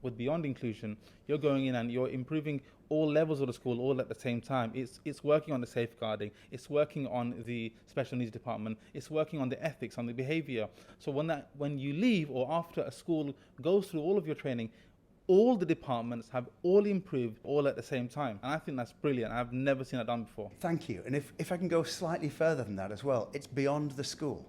with Beyond Inclusion, you're going in and you're improving all levels of the school all at the same time. It's working on the safeguarding, it's working on the special needs department, it's working on the ethics, on the behavior. So when you leave or after a school goes through all of your training, all the departments have all improved all at the same time. And I think that's brilliant. I've never seen that done before. Thank you. And if I can go slightly further than that as well, it's beyond the school.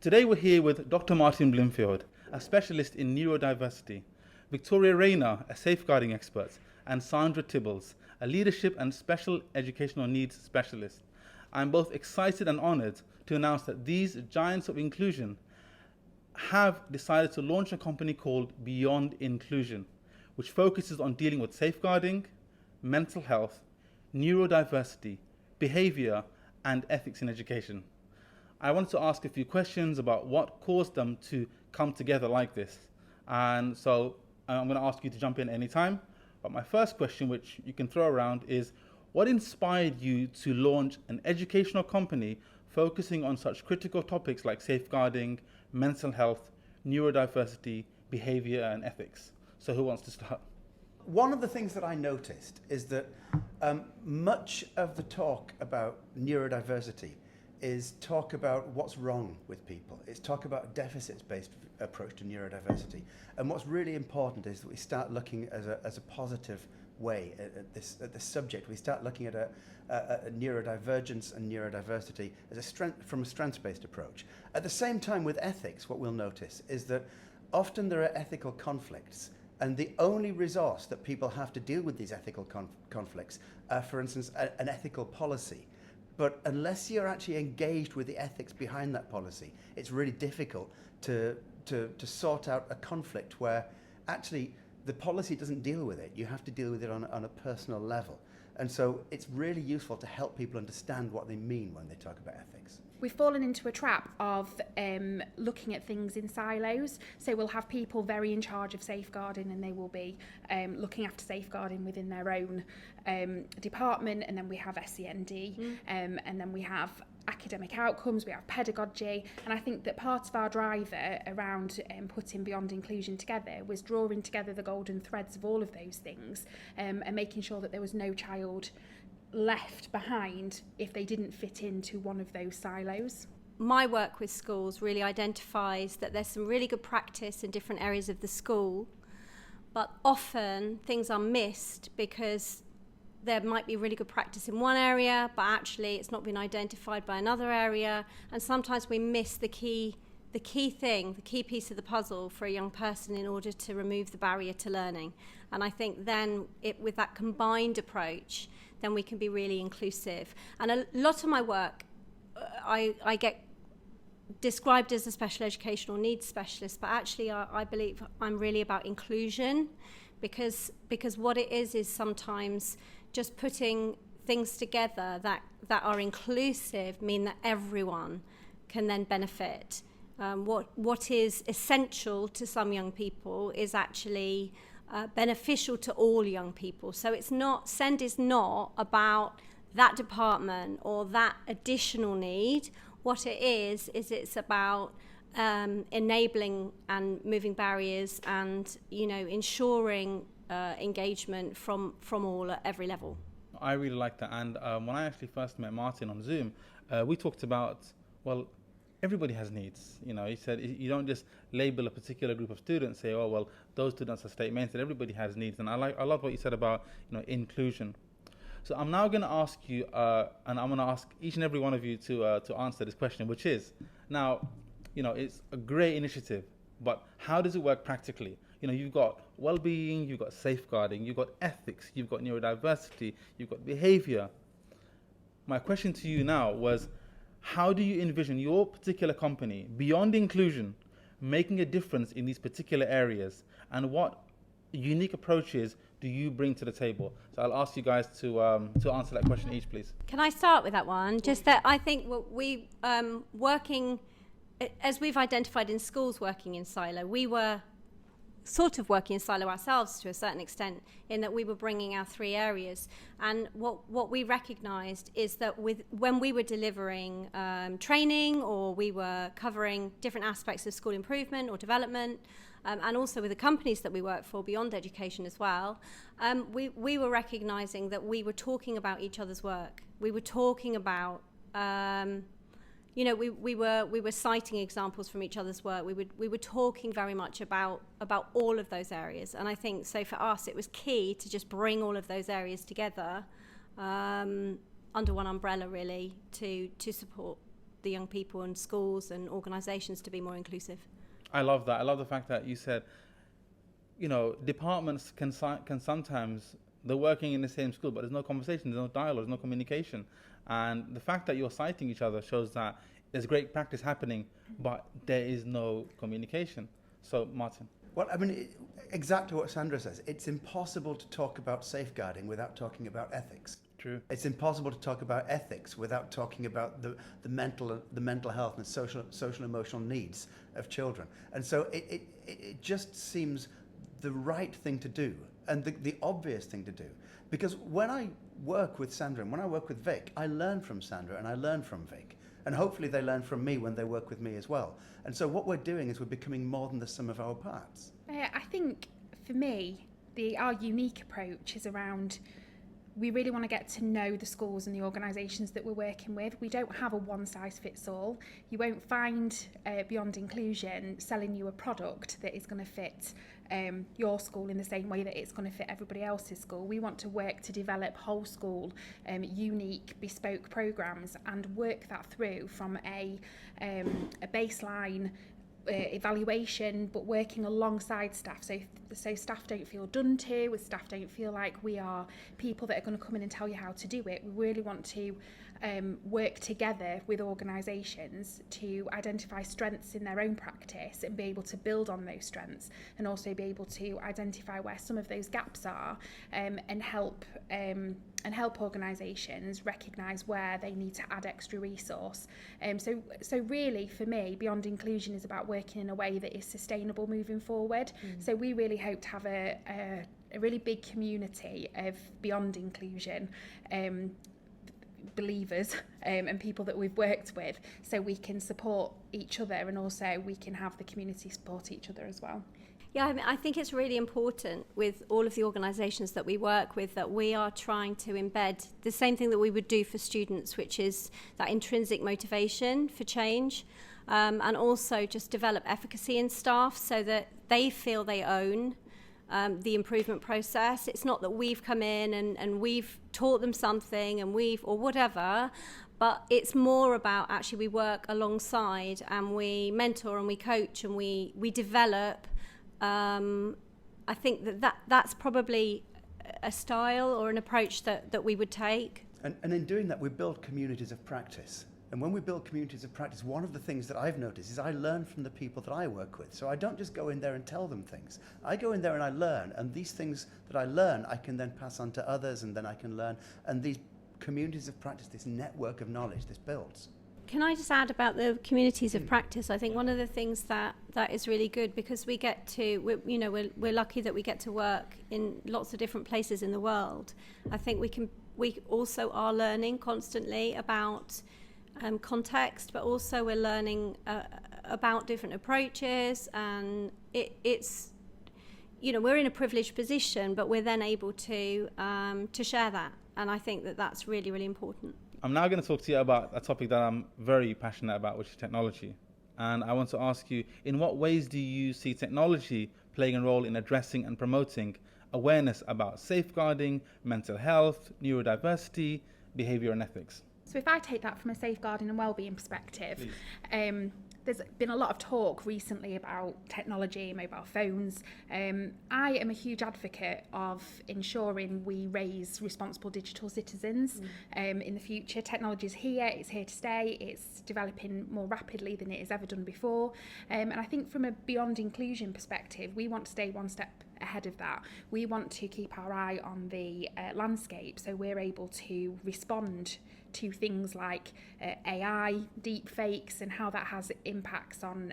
Today we're here with Dr. Martin Bloomfield, a specialist in neurodiversity, Victoria Raynor, a safeguarding expert, and Sandra Tibbles, a leadership and special educational needs specialist. I'm both excited and honoured to announce that these giants of inclusion have decided to launch a company called Beyond Inclusion, which focuses on dealing with safeguarding, mental health, neurodiversity, behaviour, and ethics in education. I wanted to ask a few questions about what caused them to come together like this. And so I'm going to ask you to jump in anytime. But my first question, which you can throw around, is what inspired you to launch an educational company focusing on such critical topics like safeguarding, mental health, neurodiversity, behaviour, and ethics? So who wants to start? One of the things that I noticed is that much of the talk about neurodiversity is talk about what's wrong with people. It's talk about a deficits-based approach to neurodiversity. And what's really important is that we start looking as a positive way at this subject. We start looking at a neurodivergence and neurodiversity as from a strengths-based approach. At the same time, with ethics, what we'll notice is that often there are ethical conflicts, and the only resource that people have to deal with these ethical conflicts are, for instance, an ethical policy. But unless you're actually engaged with the ethics behind that policy, it's really difficult to sort out a conflict where actually the policy doesn't deal with it. You have to deal with it on a personal level. And so it's really useful to help people understand what they mean when they talk about ethics. We've fallen into a trap of looking at things in silos. So we'll have people very in charge of safeguarding, and they will be looking after safeguarding within their own department, and then we have SEND, and then we have academic outcomes, we have pedagogy, and I think that part of our driver around putting Beyond Inclusion together was drawing together the golden threads of all of those things, and making sure that there was no child left behind if they didn't fit into one of those silos. My work with schools really identifies that there's some really good practice in different areas of the school, but often things are missed because there might be really good practice in one area, but actually it's not been identified by another area, and sometimes we miss the key piece of the puzzle for a young person in order to remove the barrier to learning. And I think then with that combined approach, then we can be really inclusive. And a lot of my work, I get described as a special educational needs specialist, but actually I believe I'm really about inclusion, because what it is sometimes just putting things together that are inclusive mean that everyone can then benefit. What is essential to some young people is actually beneficial to all young people. So SEND is not about that department or that additional need. What it is it's about enabling and moving barriers and ensuring engagement from all at every level. I really like that. And when I actually first met Martin on Zoom, we talked about, well, everybody has needs. He said you don't just label a particular group of students, say, oh, well, those students are state mainstream. Everybody has needs. And I love what you said about inclusion. So I'm now going to ask you, and I'm going to ask each and every one of you to answer this question, which is, now, it's a great initiative, but how does it work practically? You've got well-being, you've got safeguarding, you've got ethics, you've got neurodiversity, you've got behavior. My question to you now was, how do you envision your particular company, Beyond Inclusion, making a difference in these particular areas? And what unique approaches do you bring to the table? So I'll ask you guys to answer that question each, please. Can I start with that one? Just that I think we working, as we've identified in schools working in silo, we were sort of working in silo ourselves to a certain extent, in that we were bringing our 3 areas. And what we recognised is that when we were delivering training, or we were covering different aspects of school improvement or development, and also with the companies that we work for beyond education as well, we were recognising that we were talking about each other's work. We were talking about we were citing examples from each other's work. We were talking very much about all of those areas, and I think so for us it was key to just bring all of those areas together under one umbrella, really, to support the young people and schools and organisations to be more inclusive. I love that. I love the fact that you said, departments can sometimes, they're working in the same school, but there's no conversation, there's no dialogue, there's no communication. And the fact that you're citing each other shows that there's great practice happening, but there is no communication. So, Martin. Well, I mean, exactly what Sandra says. It's impossible to talk about safeguarding without talking about ethics. True. It's impossible to talk about ethics without talking about the mental health and social emotional needs of children. And so it just seems the right thing to do, and the obvious thing to do. Because when I work with Sandra and when I work with Vic, I learn from Sandra and I learn from Vic. And hopefully they learn from me when they work with me as well. And so what we're doing is we're becoming more than the sum of our parts. I think for me, our unique approach is around, we really want to get to know the schools and the organisations that we're working with. We don't have a one-size-fits-all. You won't find Beyond Inclusion selling you a product that is going to fit your school in the same way that it's going to fit everybody else's school. We want to work to develop whole school, unique, bespoke programmes, and work that through from a baseline evaluation, but working alongside staff, so staff don't feel done to, staff don't feel like we are people that are going to come in and tell you how to do it. We really want to work together with organisations to identify strengths in their own practice and be able to build on those strengths, and also be able to identify where some of those gaps are, and help organisations recognise where they need to add extra resource. So really, for me, Beyond Inclusion is about working in a way that is sustainable moving forward. So we really hope to have a really big community of Beyond Inclusion believers and people that we've worked with, so we can support each other, and also we can have the community support each other as well. Yeah, I mean, I think it's really important with all of the organisations that we work with that we are trying to embed the same thing that we would do for students, which is that intrinsic motivation for change, and also just develop efficacy in staff so that they feel they own the improvement process. It's not that we've come in and we've taught them something and or whatever, but it's more about actually we work alongside and we mentor and we coach and we develop. I think that's probably a style or an approach that we would take. And in doing that, we build communities of practice. And when we build communities of practice, one of the things that I've noticed is I learn from the people that I work with. So I don't just go in there and tell them things. I go in there and I learn, and these things that I learn, I can then pass on to others, and then I can learn. And these communities of practice, this network of knowledge, this builds. Can I just add about the communities of practice? I think one of the things that is really good, because we get to, we're lucky that we get to work in lots of different places in the world. I think we also are learning constantly about context, but also we're learning about different approaches, and it's we're in a privileged position, but we're then able to share that, and I think that that's really, really important. I'm now going to talk to you about a topic that I'm very passionate about, which is technology. And I want to ask you, in what ways do you see technology playing a role in addressing and promoting awareness about safeguarding, mental health, neurodiversity, behaviour and ethics? So if I take that from a safeguarding and wellbeing perspective, there's been a lot of talk recently about technology, mobile phones. I am a huge advocate of ensuring we raise responsible digital citizens in the future. Technology is here, it's here to stay, it's developing more rapidly than it has ever done before. And I think from a Beyond Inclusion perspective, we want to stay one step ahead of that. We want to keep our eye on the landscape, so we're able to respond to things like AI, deep fakes, and how that has impacts on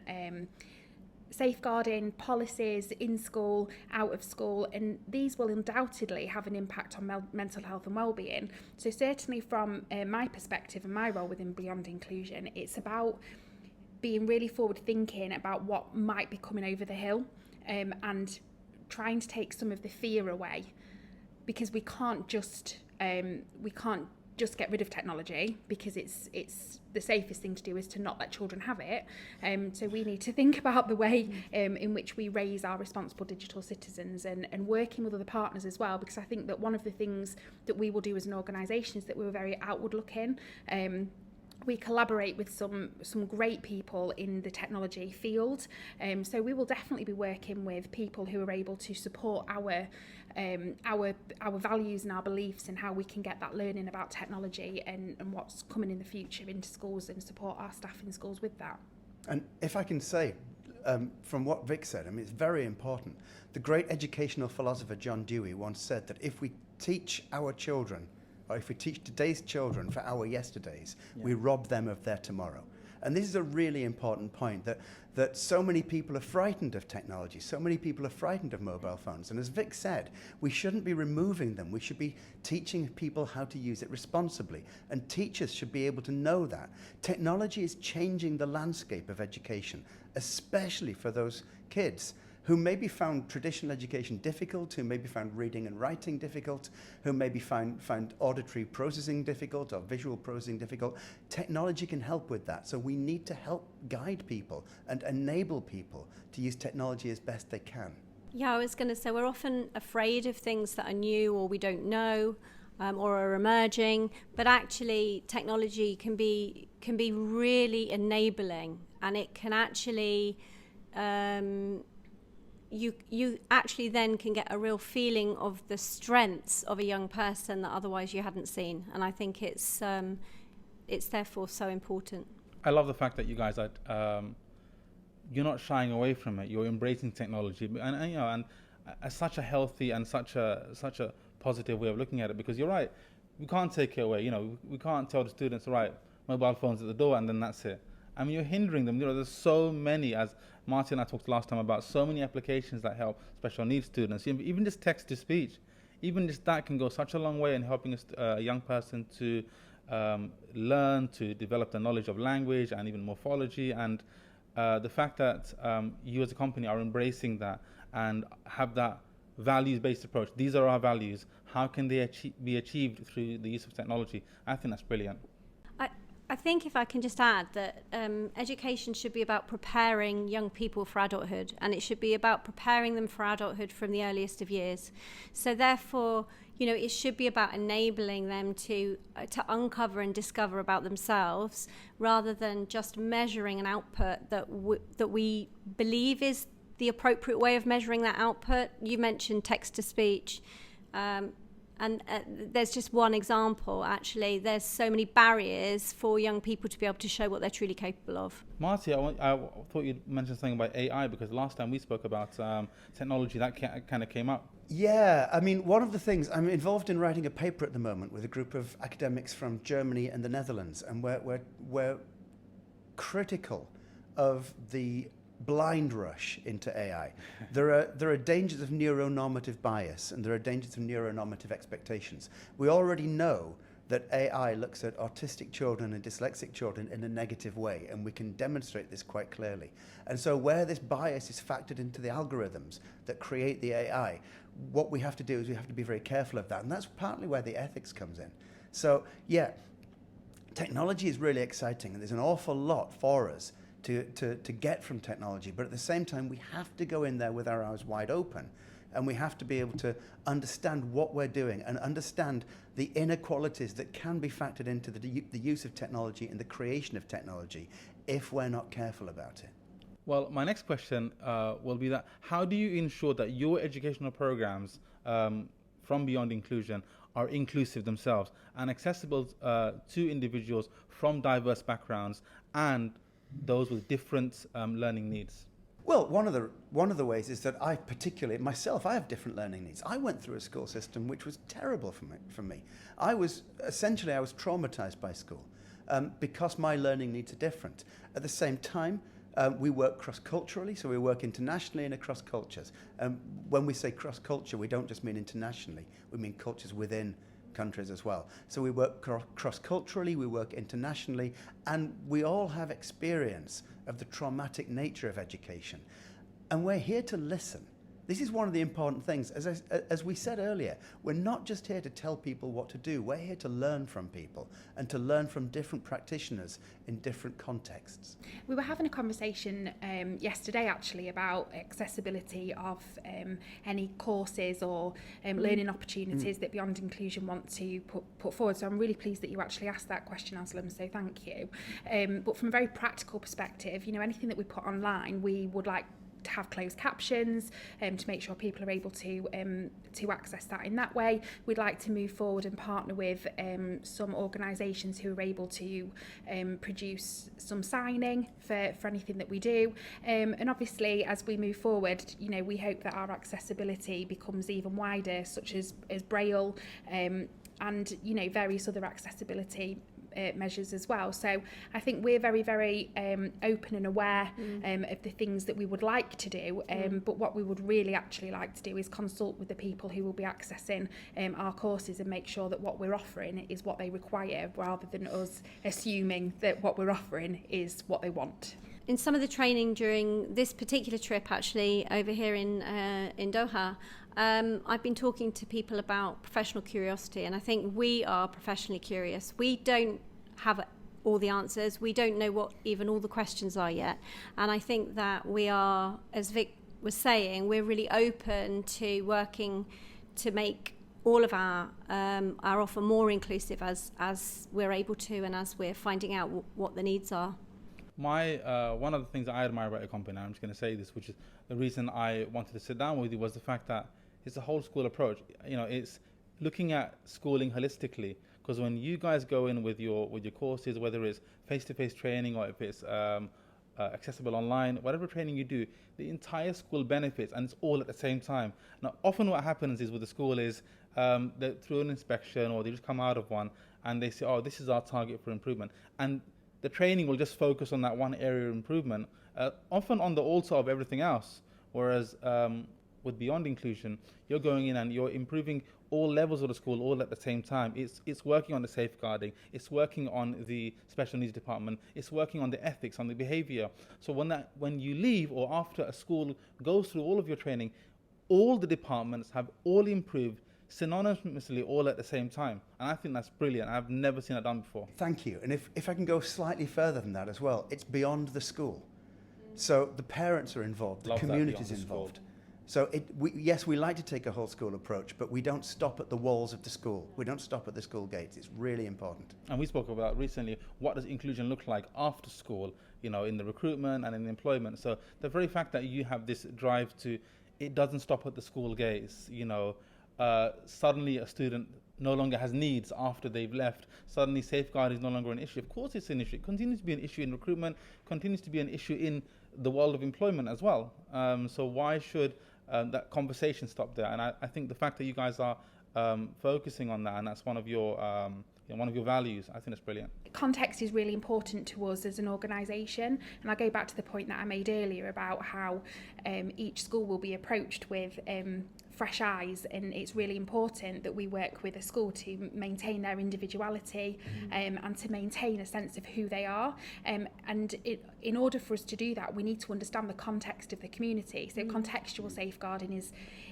safeguarding policies in school, out of school, and these will undoubtedly have an impact on mental health and wellbeing. So certainly from my perspective and my role within Beyond Inclusion, it's about being really forward thinking about what might be coming over the hill, and trying to take some of the fear away, because we can't just get rid of technology, because it's the safest thing to do is to not let children have it. So we need to think about the way in which we raise our responsible digital citizens, and working with other partners as well, because I think that one of the things that we will do as an organisation is that we're very outward looking. We collaborate with some great people in the technology field, so we will definitely be working with people who are able to support our values and our beliefs, and how we can get that learning about technology and what's coming in the future into schools, and support our staff in schools with that. And if I can say, from what Vic said, I mean, it's very important. The great educational philosopher John Dewey once said that if we teach our children, or if we teach today's children for our yesterdays, we rob them of their tomorrow. And this is a really important point, that so many people are frightened of technology, so many people are frightened of mobile phones. And as Vic said, we shouldn't be removing them. We should be teaching people how to use it responsibly. And teachers should be able to know that. Technology is changing the landscape of education, especially for those kids who maybe found traditional education difficult, who maybe found reading and writing difficult, who maybe found auditory processing difficult or visual processing difficult. Technology can help with that. So we need to help guide people and enable people to use technology as best they can. Yeah, I was going to say, we're often afraid of things that are new or we don't know, or are emerging, but actually technology can be really enabling, and it can actually you actually then can get a real feeling of the strengths of a young person that otherwise you hadn't seen. And I think it's therefore so important. I love the fact that you guys are you're not shying away from it. You're embracing technology, and you know, and such a healthy and such a positive way of looking at it. Because you're right, we can't take it away. You know, we can't tell the students, right, mobile phones at the door, and then that's it. I mean, you're hindering them. You know, there's so many, as Martin and I talked last time about, so many applications that help special needs students. Even just text to speech, even just that can go such a long way in helping a young person to learn, to develop the knowledge of language and even morphology. And the fact that you as a company are embracing that and have that values-based approach. These are our values. How can they be achieved through the use of technology? I think that's brilliant. I think if I can just add that education should be about preparing young people for adulthood, and it should be about preparing them for adulthood from the earliest of years. So therefore, you know, it should be about enabling them to uncover and discover about themselves, rather than just measuring an output that we believe is the appropriate way of measuring that output. You mentioned text to speech. And there's just one example, actually. There's so many barriers for young people to be able to show what they're truly capable of. Marty, I thought you'd mentioned something about AI, because last time we spoke about technology, that kind of came up. Yeah, I mean, one of the things, I'm involved in writing a paper at the moment with a group of academics from Germany and the Netherlands, and we're critical of the blind rush into AI. There are dangers of neuronormative bias, and there are dangers of neuronormative expectations. We already know that AI looks at autistic children and dyslexic children in a negative way, and we can demonstrate this quite clearly. And so where this bias is factored into the algorithms that create the AI, what we have to do is we have to be very careful of that, and that's partly where the ethics comes in. So yeah, technology is really exciting, and there's an awful lot for us to get from technology, but at the same time we have to go in there with our eyes wide open, and we have to be able to understand what we're doing and understand the inequalities that can be factored into the use of technology and the creation of technology if we're not careful about it. Well, my next question will be that how do you ensure that your educational programs from Beyond Inclusion are inclusive themselves and accessible to individuals from diverse backgrounds and those with different learning needs? Well, one of the ways is that I particularly, myself, I have different learning needs. I went through a school system which was terrible for me. I was traumatized by school because my learning needs are different. At the same time, We work cross-culturally, so we work internationally and across cultures. When we say cross-culture, we don't just mean internationally, we mean cultures within countries as well. So we work cross-culturally, we work internationally, and we all have experience of the traumatic nature of education. And we're here to listen. This is one of the important things. As we said earlier, we're not just here to tell people what to do. We're here to learn from people and to learn from different practitioners in different contexts. We were having a conversation yesterday actually about accessibility of any courses or learning opportunities that Beyond Inclusion want to put forward. So I'm really pleased that you actually asked that question, Aslam, so thank you. But from a very practical perspective, you know, anything that we put online, we would like to have closed captions to make sure people are able to access that in that way. We'd like to move forward and partner with some organisations who are able to produce some signing for anything that we do, and obviously as we move forward, you know, we hope that our accessibility becomes even wider, such as Braille and, you know, various other accessibility measures as well. So I think we're very, very open and aware of the things that we would like to do, but what we would really actually like to do is consult with the people who will be accessing our courses and make sure that what we're offering is what they require, rather than us assuming that what we're offering is what they want. In some of the training during this particular trip, actually, over here in Doha, I've been talking to people about professional curiosity, and I think we are professionally curious. We don't have all the answers. We don't know what even all the questions are yet. And I think that we are, as Vic was saying, we're really open to working to make all of our offer more inclusive as we're able to, and as we're finding out what the needs are. One of the things that I admire about your company, and I'm just going to say this, which is the reason I wanted to sit down with you, was the fact that it's a whole school approach. You know, it's looking at schooling holistically, because when you guys go in with your courses, whether it's face-to-face training or if it's accessible online, whatever training you do, the entire school benefits, and it's all at the same time. Now, often what happens is with the school is that through an inspection, or they just come out of one and they say, oh, this is our target for improvement, and the training will just focus on that one area of improvement, often on the altar of everything else. Whereas with Beyond Inclusion, you're going in and you're improving all levels of the school all at the same time. It's working on the safeguarding, it's working on the special needs department, it's working on the ethics, on the behavior. So when you leave, or after a school goes through all of your training, all the departments have all improved synonymously all at the same time. And I think that's brilliant. I've never seen that done before. Thank you. And if I can go slightly further than that as well, it's beyond the school. So the parents are involved, the community is involved. So yes, we like to take a whole school approach, but we don't stop at the walls of the school. We don't stop at the school gates. It's really important. And we spoke about recently, what does inclusion look like after school, you know, in the recruitment and in the employment. So the very fact that you have this drive to, it doesn't stop at the school gates, you know, suddenly a student no longer has needs after they've left. Suddenly safeguard is no longer an issue. Of course it's an issue. It continues to be an issue in recruitment, continues to be an issue in the world of employment as well. So why should that conversation stop there? And I think the fact that you guys are focusing on that, and that's one of your values, I think that's brilliant. Context is really important to us as an organisation, and I go back to the point that I made earlier about how each school will be approached with fresh eyes, and it's really important that we work with a school to maintain their individuality and to maintain a sense of who they are, and in order for us to do that, we need to understand the context of the community. So contextual safeguarding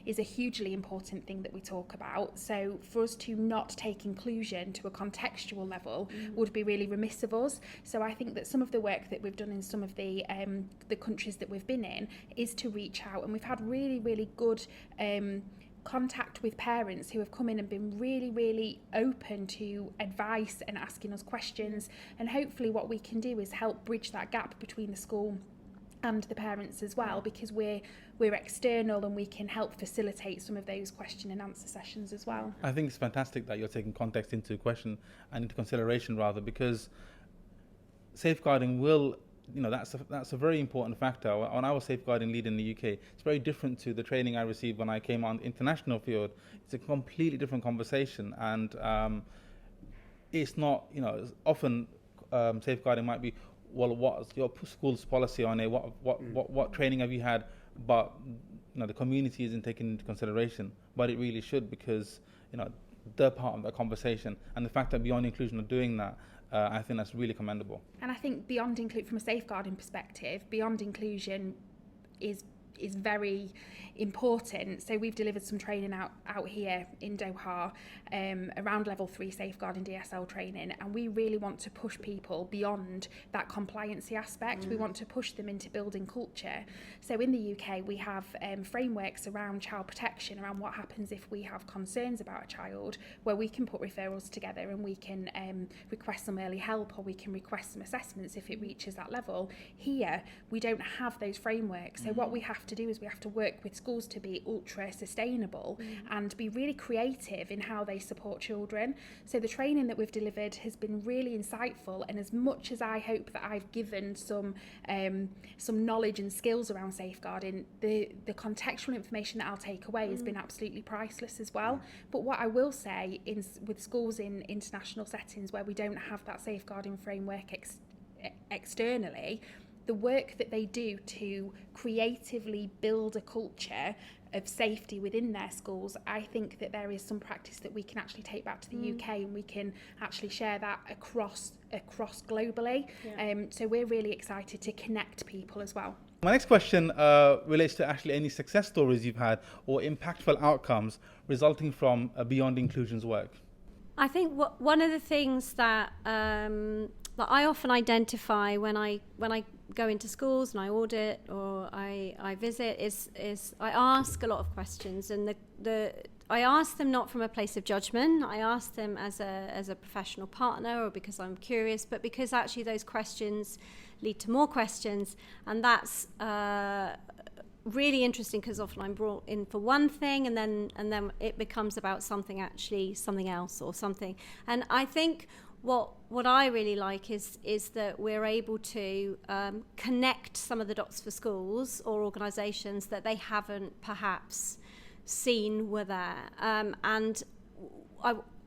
is a hugely important thing that we talk about. So for us to not take inclusion to a contextual level would be really remiss of us. So I think that some of the work that we've done in some of the countries that we've been in is to reach out, and we've had really, really good contact with parents who have come in and been really, really open to advice and asking us questions. And hopefully what we can do is help bridge that gap between the school and the parents as well, because we're external and we can help facilitate some of those question and answer sessions as well. I think it's fantastic that you're taking context into question and into consideration rather, because safeguarding will, you know, that's a very important factor. When I was safeguarding lead in the UK, it's very different to the training I received when I came on the international field. It's a completely different conversation, and it's not, you know, often safeguarding might be well, what's your school's policy on it? What training have you had? But the community isn't taken into consideration, but it really should, because they're part of that conversation, and the fact that Beyond Inclusion are doing that, I think that's really commendable. And I think from a safeguarding perspective, Beyond Inclusion is very important. So we've delivered some training out here in Doha around level 3 safeguarding DSL training, and we really want to push people beyond that compliancy aspect. We want to push them into building culture. So in the UK we have frameworks around child protection, around what happens if we have concerns about a child, where we can put referrals together and we can request some early help, or we can request some assessments if it reaches that level. Here we don't have those frameworks, so what we have to do is we have to work with schools to be ultra sustainable and be really creative in how they support children. So the training that we've delivered has been really insightful, and as much as I hope that I've given some knowledge and skills around safeguarding, the contextual information that I'll take away has been absolutely priceless as well. But what I will say with schools in international settings where we don't have that safeguarding framework externally, the work that they do to creatively build a culture of safety within their schools, I think that there is some practice that we can actually take back to the UK, and we can actually share that across globally. So we're really excited to connect people as well. My next question relates to actually any success stories you've had or impactful outcomes resulting from Beyond Inclusion's work. I think one of the things that I often identify when I go into schools and I audit or I visit is I ask a lot of questions, and I ask them not from a place of judgment. I ask them as a professional partner, or because I'm curious, but because actually those questions lead to more questions, and that's really interesting, because often I'm brought in for one thing and then it becomes about something else or something. And I think what I really like is that we're able to connect some of the dots for schools or organisations that they haven't perhaps seen were there. And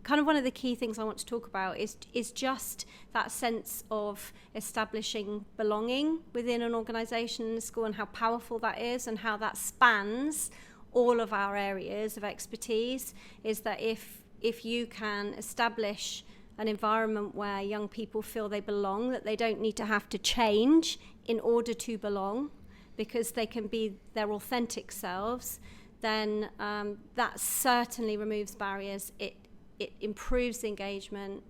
kind of one of the key things I want to talk about is just that sense of establishing belonging within an organisation in a school, and how powerful that is, and how that spans all of our areas of expertise. Is that if you can establish an environment where young people feel they belong, that they don't need to have to change in order to belong, because they can be their authentic selves, then that certainly removes barriers. It improves engagement,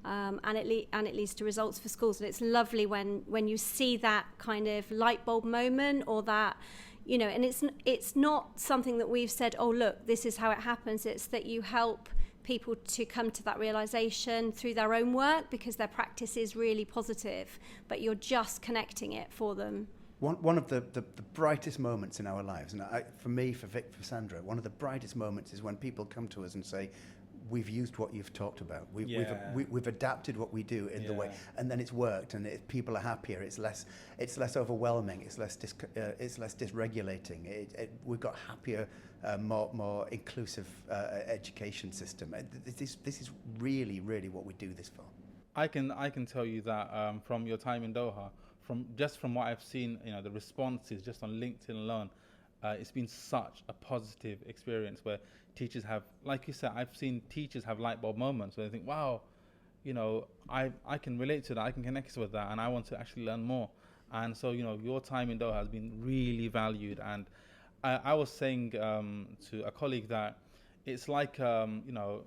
and it leads to results for schools. And it's lovely when you see that kind of light bulb moment, or that, and it's not something that we've said, oh look, this is how it happens. It's that you help people to come to that realization through their own work, because their practice is really positive, but you're just connecting it for them. One of the brightest moments in our lives, and for me, for Vic, for Sandra, one of the brightest moments is when people come to us and say, we've used what you've talked about. We've adapted what we do in the way, and then it's worked, and people are happier. It's less overwhelming. It's less dysregulating. We've got happier, more inclusive education system. This is really, really what we do this for. I can tell you that from your time in Doha, from what I've seen, the responses just on LinkedIn alone, it's been such a positive experience where teachers have, like you said, I've seen teachers have light bulb moments where they think, wow, I can relate to that, I can connect with that, and I want to actually learn more. And so, your time in Doha has been really valued. And I was saying to a colleague that it's like, you've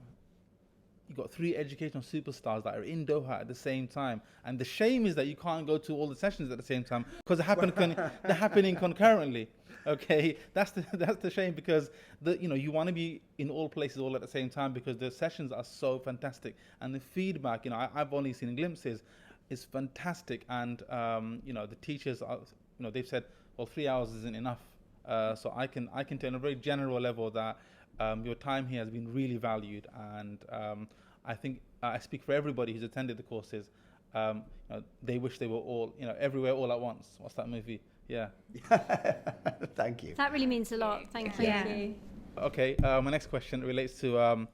got 3 educational superstars that are in Doha at the same time. And the shame is that you can't go to all the sessions at the same time, because they're happening concurrently. Okay, that's the shame, because you want to be in all places all at the same time, because the sessions are so fantastic, and the feedback, I've only seen glimpses, is fantastic. And the teachers are, they've said, well, 3 hours isn't enough. So I can tell on a very general level that your time here has been really valued, and I think I speak for everybody who's attended the courses. They wish they were all, everywhere all at once. What's that movie? Yeah. Thank you. That really means a lot. Thank you. Yeah. Okay, my next question relates to,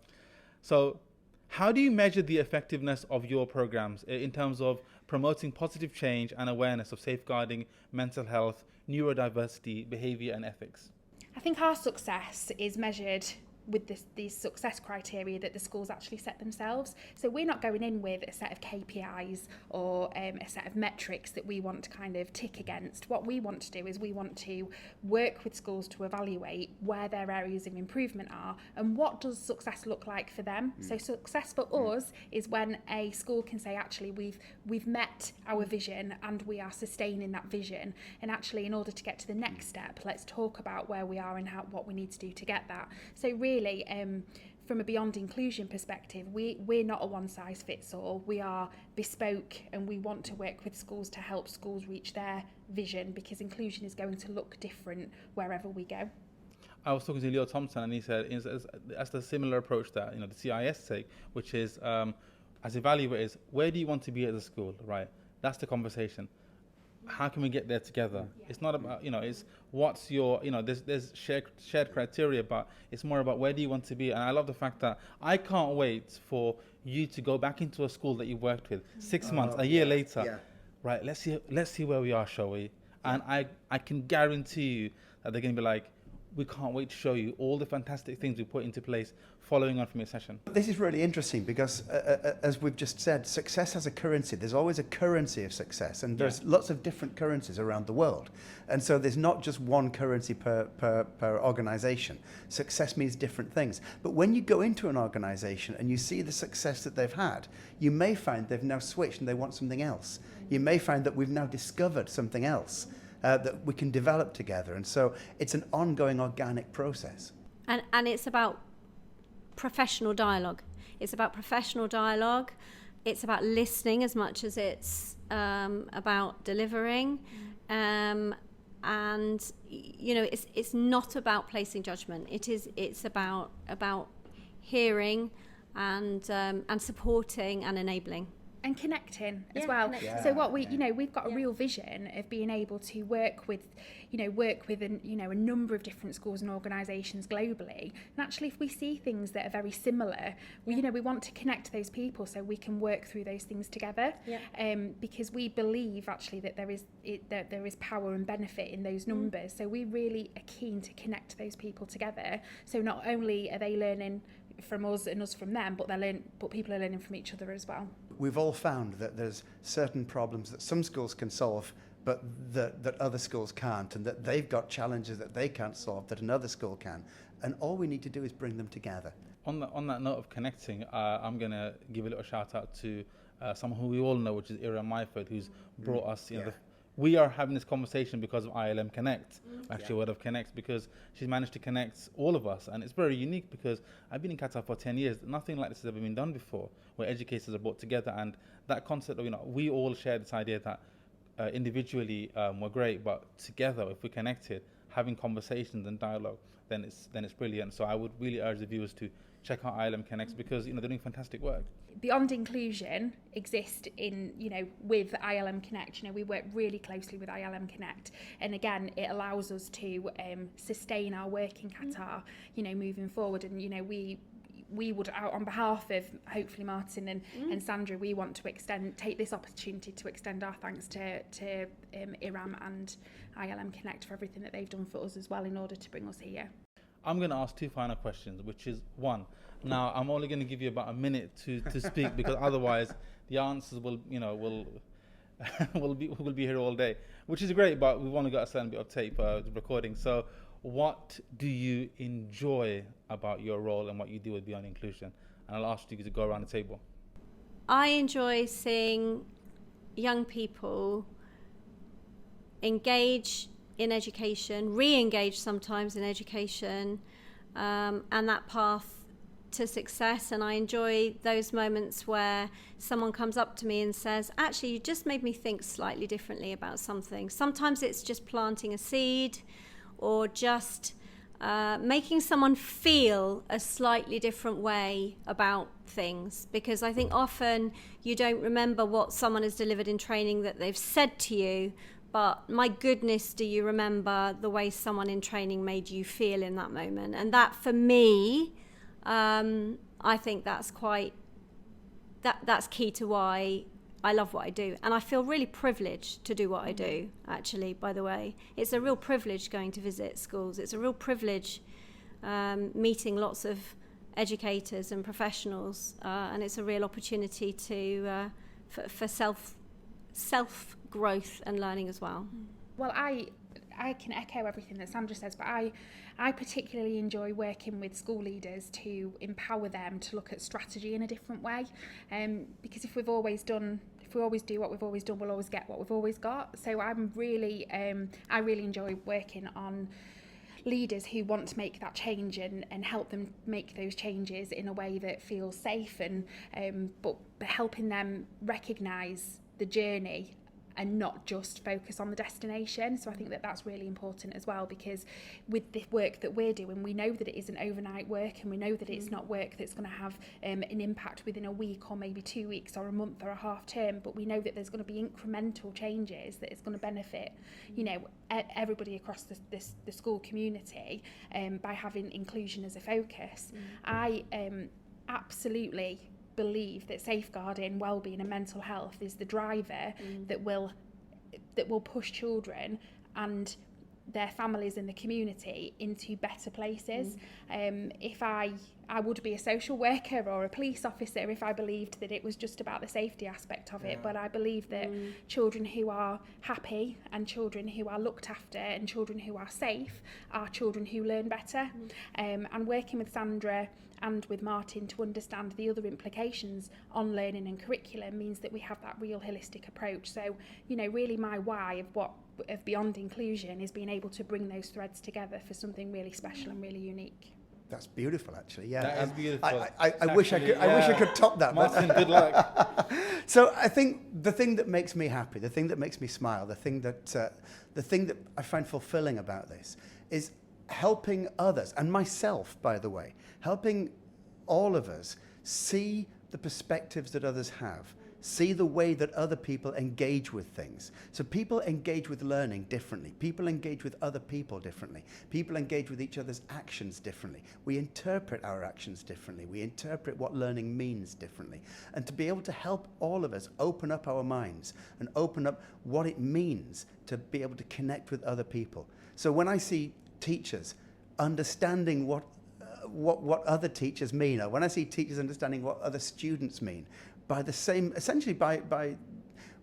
so how do you measure the effectiveness of your programs in terms of promoting positive change and awareness of safeguarding mental health, neurodiversity, behaviour and ethics? I think our success is measured with these success criteria that the schools actually set themselves. So we're not going in with a set of KPIs or a set of metrics that we want to kind of tick against. What we want to do is we want to work with schools to evaluate where their areas of improvement are and what does success look like for them. So success for us is when a school can say, actually, we've met our vision and we are sustaining that vision. And actually, in order to get to the next step, let's talk about where we are and what we need to do to get that. So really, from a beyond inclusion perspective, we're not a one-size-fits-all. We are bespoke and we want to work with schools to help schools reach their vision, because inclusion is going to look different wherever we go. I was talking to Leo Thompson and he said that's the similar approach that the CIS take, which is as evaluators, where do you want to be as a school, right? That's the conversation. How can we get there together? Yeah. It's not about, it's what's your, there's shared criteria, but it's more about where do you want to be. And I love the fact that I can't wait for you to go back into a school that you worked with 6 months, a year later. Yeah. Right, let's see where we are, shall we? And I can guarantee you that they're going to be like, we can't wait to show you all the fantastic things we put into place following on from your session. This is really interesting because, as we've just said, success has a currency. There's always a currency of success, and there's lots of different currencies around the world. And so there's not just one currency per organization. Success means different things. But when you go into an organization and you see the success that they've had, you may find they've now switched and they want something else. You may find that we've now discovered something else that we can develop together. And so it's an ongoing organic process. And it's about professional dialogue. It's about professional dialogue. It's about listening as much as it's about delivering. And it's not about placing judgment. It's about hearing and supporting and enabling. And connecting as well. So what we've got a real vision of being able to work with a number of different schools and organisations globally. And actually, if we see things that are very similar, we want to connect those people so we can work through those things together. Because we believe actually that there is power and benefit in those numbers. So we really are keen to connect those people together. So not only are they learning from us and us from them, but people are learning from each other as well. We've all found that there's certain problems that some schools can solve, but that other schools can't, and that they've got challenges that they can't solve that another school can. And all we need to do is bring them together. On that note of connecting, I'm going to give a little shout out to someone who we all know, which is Myford, who's brought us, we are having this conversation because of ILM-Connect, Word of Connect, because she's managed to connect all of us. And it's very unique because I've been in Qatar for 10 years. Nothing like this has ever been done before, where educators are brought together. And that concept of, we all share this idea that individually we're great, but together, if we're connected, having conversations and dialogue, then it's brilliant. So I would really urge the viewers to check out ILM-Connect because, they're doing fantastic work. Beyond inclusion exists in, with ILM-Connect. We work really closely with ILM-Connect. And again, it allows us to sustain our work in Qatar, moving forward. And, we would, on behalf of hopefully Martin and Sandra, we want to take this opportunity to extend our thanks to IRAM and ILM-Connect for everything that they've done for us as well in order to bring us here. I'm going to ask two final questions, which is one. Now, I'm only going to give you about a minute to speak because otherwise the answers will be here all day, which is great, but we want to get a certain bit of tape recording. So what do you enjoy about your role and what you do with Beyond Inclusion? And I'll ask you to go around the table. I enjoy seeing young people engage in education, re-engage sometimes in education, and that path to success. And I enjoy those moments where someone comes up to me and says, actually, you just made me think slightly differently about something. Sometimes it's just planting a seed or just making someone feel a slightly different way about things, because I think often you don't remember what someone has delivered in training that they've said to you, but my goodness, do you remember the way someone in training made you feel in that moment? And that, for me, I think that's key to why I love what I do, and I feel really privileged to do what I do, actually, by the way. It's a real privilege going to visit schools. It's a real privilege meeting lots of educators and professionals, and it's a real opportunity to for self growth and learning as well. Well, I can echo everything that Sandra says, but I particularly enjoy working with school leaders to empower them to look at strategy in a different way, because if we always do what we've always done, we'll always get what we've always got. So I really enjoy working on leaders who want to make that change and help them make those changes in a way that feels safe, and but helping them recognise the journey and not just focus on the destination. So I think that that's really important as well, because with the work that we're doing, we know that it isn't overnight work, and we know that it's not work that's going to have an impact within a week or maybe 2 weeks or a month or a half term, but we know that there's going to be incremental changes that is going to benefit, you know, everybody across the school community by having inclusion as a focus. I absolutely believe that safeguarding well-being and mental health is the driver that will push children and their families in the community into better places. If I would be a social worker or a police officer if I believed that it was just about the safety aspect of it, but I believe that children who are happy and children who are looked after and children who are safe are children who learn better. And working with Sandra and with Martin to understand the other implications on learning and curriculum means that we have that real holistic approach. So, you know, really my why of Beyond Inclusion is being able to bring those threads together for something really special and really unique. That's beautiful, actually. Yeah, That is beautiful. I wish I could top that. Martin, good luck. So I think the thing that makes me happy, the thing that makes me smile, the thing that I find fulfilling about this is helping others, and myself, by the way, helping all of us see the perspectives that others have, see the way that other people engage with things. So people engage with learning differently. People engage with other people differently. People engage with each other's actions differently. We interpret our actions differently. We interpret what learning means differently. And to be able to help all of us open up our minds and open up what it means to be able to connect with other people. So when I see teachers understanding what other teachers mean, or when I see teachers understanding what other students mean, by the same, essentially by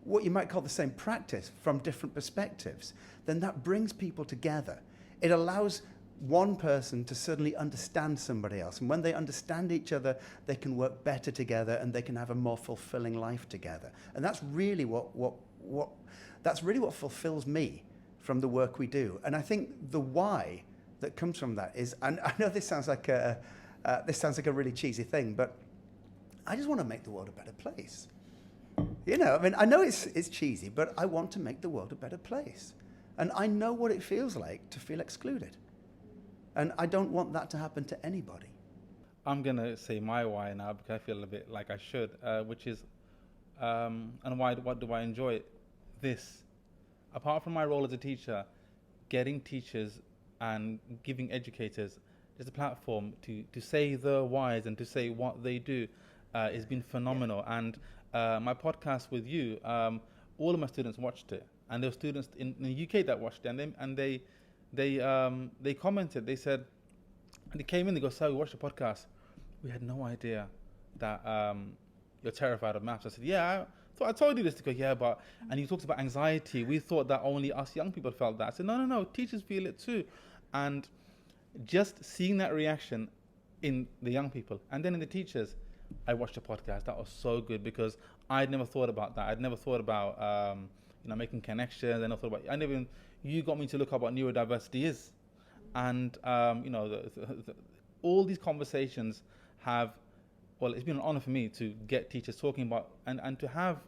what you might call the same practice from different perspectives, then that brings people together. It allows one person to suddenly understand somebody else, and when they understand each other, they can work better together and they can have a more fulfilling life together. And that's really what fulfills me from the work we do. And I think the why that comes from that is, and I know this sounds like a really cheesy thing, but I just want to make the world a better place. You know, I mean, I know it's cheesy, but I want to make the world a better place. And I know what it feels like to feel excluded. And I don't want that to happen to anybody. I'm going to say my why now because I feel a bit like I should, which is, and what do I enjoy this? Apart from my role as a teacher, getting teachers and giving educators just a platform to say their whys and to say what they do has been phenomenal. Yeah. And my podcast with you, all of my students watched it, and there were students in the UK that watched it, and they commented. They said, and they came in. They go, "So we watched the podcast. We had no idea that you're terrified of maths." I said, "Yeah, I told you this." To go, "Yeah, but," and you talked about anxiety. We thought that only us young people felt that. I said, "No, teachers feel it too," and just seeing that reaction in the young people and then in the teachers. I watched the podcast. That was so good because I'd never thought about that. I'd never thought about making connections. I never thought about. You got me to look up what neurodiversity is, and all these conversations have. Well, it's been an honor for me to get teachers talking about and to have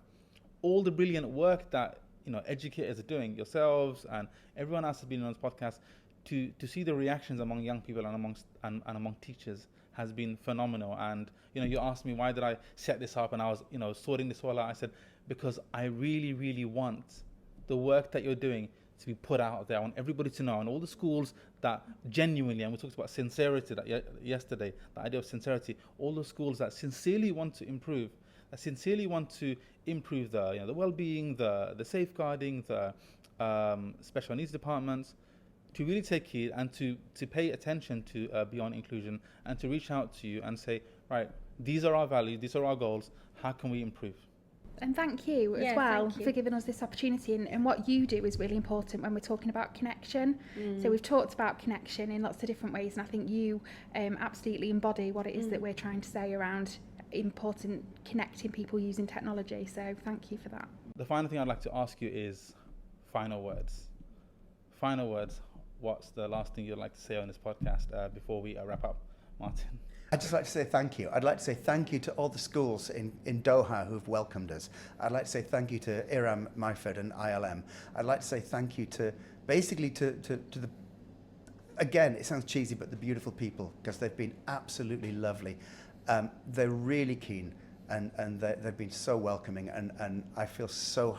all the brilliant work that educators are doing, yourselves and everyone else has been on this podcast. To see the reactions among young people and among teachers has been phenomenal. And you asked me why did I set this up, and I was sorting this all out. I said because I really, really want the work that you're doing to be put out there. I want everybody to know, and all the schools that genuinely, and we talked about sincerity yesterday, the idea of sincerity. All the schools that sincerely want to improve, sincerely want to improve the well-being, the safeguarding, the special needs departments, to really take heed and to pay attention to beyond inclusion, and to reach out to you and say, right, these are our values, these are our goals, how can we improve? And thank you as Yeah, well thank you. for giving us this opportunity. And what you do is really important when we're talking about connection. So we've talked about connection in lots of different ways, and I think you absolutely embody what it is that we're trying to say around important connecting people using technology. So thank you for that. The final thing I'd like to ask you is final words. Final words. What's the last thing you'd like to say on this podcast before we wrap up, Martin? I'd just like to say thank you. I'd like to say thank you to all the schools in Doha who've welcomed us. I'd like to say thank you to IRAM, MIFED and ILM. I'd like to say thank you to basically to the, again, it sounds cheesy, but the beautiful people, because they've been absolutely lovely. They're really keen and they've been so welcoming, and I feel so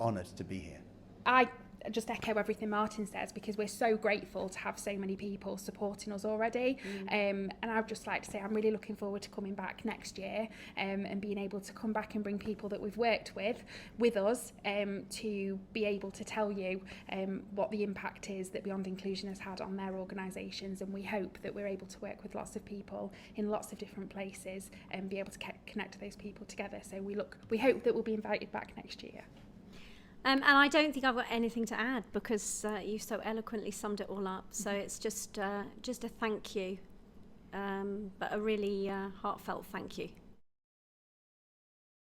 honoured to be here. I just echo everything Martin says, because we're so grateful to have so many people supporting us already. And I'd just like to say I'm really looking forward to coming back next year and being able to come back and bring people that we've worked with us to be able to tell you what the impact is that Beyond Inclusion has had on their organisations. And we hope that we're able to work with lots of people in lots of different places and be able to connect those people together. So we hope that we'll be invited back next year. And I don't think I've got anything to add, because you so eloquently summed it all up. So it's just a thank you, but a really heartfelt thank you.